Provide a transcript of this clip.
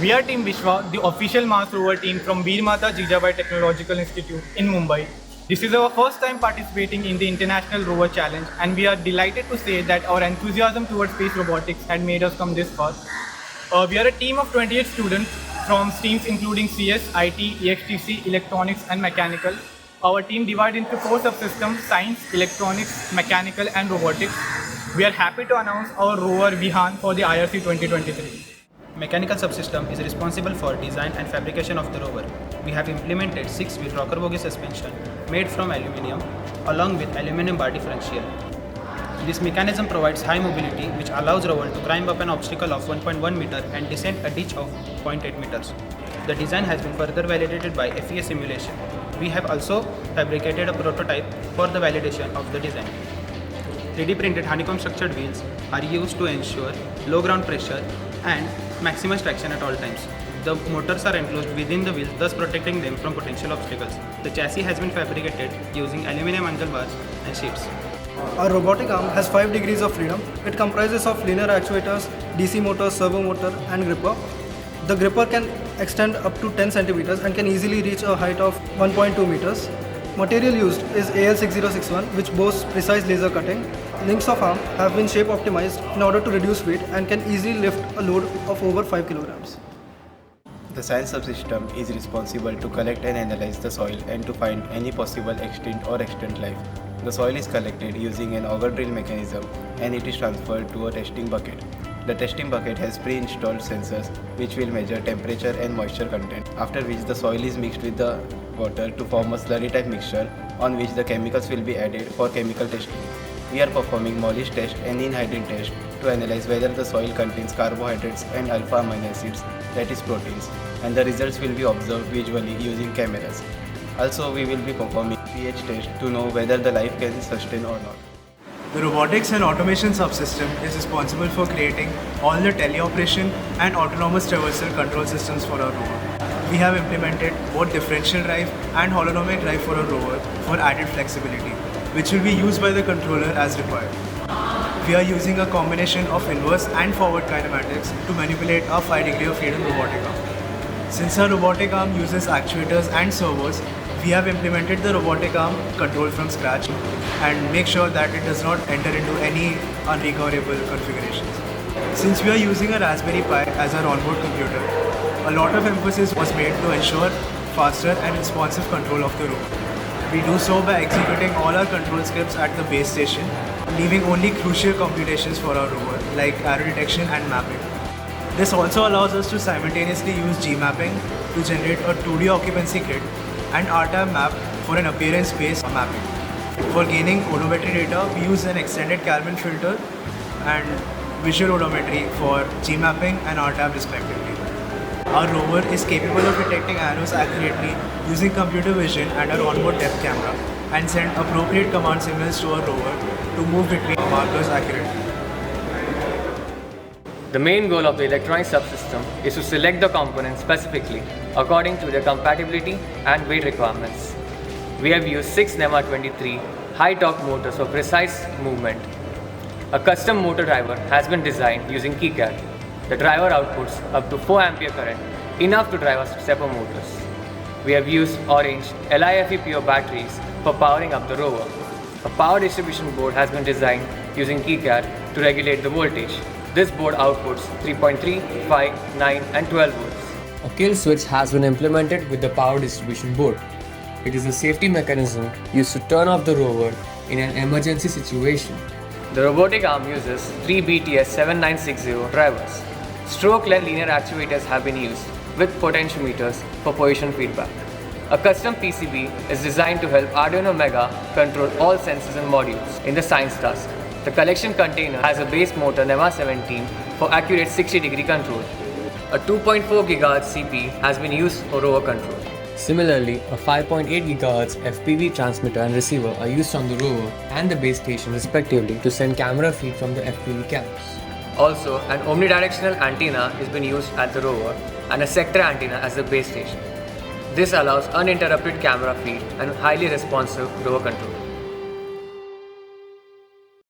We are Team Vishwa, the official Mars rover team from Veer Mata Jijabai Technological Institute in Mumbai. This is our first time participating in the International Rover Challenge, and we are delighted to say that our enthusiasm towards space robotics had made us come this far. We are a team of 28 students from streams including CS, IT, EXTC, Electronics and Mechanical. Our team divided into 4 subsystems: Science, Electronics, Mechanical and Robotics. We are happy to announce our rover Vihan for the IRC 2023. Mechanical subsystem is responsible for design and fabrication of the rover. We have implemented 6-wheel rocker bogie suspension made from aluminium along with aluminium bar differential. This mechanism provides high mobility which allows rover to climb up an obstacle of 1.1 meter and descend a ditch of 0.8 meters. The design has been further validated by FEA simulation. We have also fabricated a prototype for the validation of the design. 3D printed honeycomb structured wheels are used to ensure low ground pressure and maximum traction at all times. The motors are enclosed within the wheels, thus protecting them from potential obstacles. The chassis has been fabricated using aluminum angle bars and sheets. Our robotic arm has 5 degrees of freedom. It comprises of linear actuators, DC motor, servo motor and gripper. The gripper can extend up to 10 centimeters and can easily reach a height of 1.2 meters. Material used is AL6061, which boasts precise laser cutting. Links of arm have been shape optimized in order to reduce weight and can easily lift a load of over 5 kilograms. The science subsystem is responsible to collect and analyze the soil and to find any possible extinct or extant life. The soil is collected using an auger drill mechanism and it is transferred to a testing bucket. The testing bucket has pre-installed sensors which will measure temperature and moisture content, after which the soil is mixed with the water to form a slurry type mixture on which the chemicals will be added for chemical testing. We are performing Molish test and in-hydrin test to analyze whether the soil contains carbohydrates and alpha amino acids, that is proteins, and the results will be observed visually using cameras. Also, we will be performing pH test to know whether the life can sustain or not. The Robotics and Automation subsystem is responsible for creating all the teleoperation and autonomous traversal control systems for our rover. We have implemented both differential drive and holonomic drive for our rover for added flexibility, which will be used by the controller as required. We are using a combination of inverse and forward kinematics to manipulate our 5 degree of freedom robotic arm. Since our robotic arm uses actuators and servos, we have implemented the robotic arm control from scratch and make sure that it does not enter into any unrecoverable configurations. Since we are using a Raspberry Pi as our onboard computer, a lot of emphasis was made to ensure faster and responsive control of the rover. We do so by executing all our control scripts at the base station, leaving only crucial computations for our rover like arrow detection and mapping. This also allows us to simultaneously use G-mapping to generate a 2D occupancy grid and RTAM map for an appearance-based mapping. For gaining odometry data, we use an extended Kalman filter and visual odometry for G-mapping and RTAM respectively. Our rover is capable of detecting arrows accurately using computer vision and our onboard depth camera and send appropriate command signals to our rover to move between markers accurately. The main goal of the electronic subsystem is to select the components specifically according to their compatibility and weight requirements. We have used 6 NEMA 23 high-torque motors for precise movement. A custom motor driver has been designed using KeyCAD. The driver outputs up to 4 ampere current, enough to drive our stepper motors. We have used orange LiFe pure batteries for powering up the rover. A power distribution board has been designed using KeyCAD to regulate the voltage. This board outputs 3.3, 5, 9 and 12 volts. A kill switch has been implemented with the power distribution board. It is a safety mechanism used to turn off the rover in an emergency situation. The robotic arm uses 3 BTS 7960 drivers. Stroke-led linear actuators have been used with potentiometers for position feedback. A custom PCB is designed to help Arduino Mega control all sensors and modules in the science task. The collection container has a base motor NEMA 17 for accurate 60-degree control. A 2.4 GHz CP has been used for rover control. Similarly, a 5.8 GHz FPV transmitter and receiver are used on the rover and the base station respectively to send camera feed from the FPV cams. Also, an omnidirectional antenna has been used at the rover and a sector antenna as the base station. This allows uninterrupted camera feed and highly responsive rover control.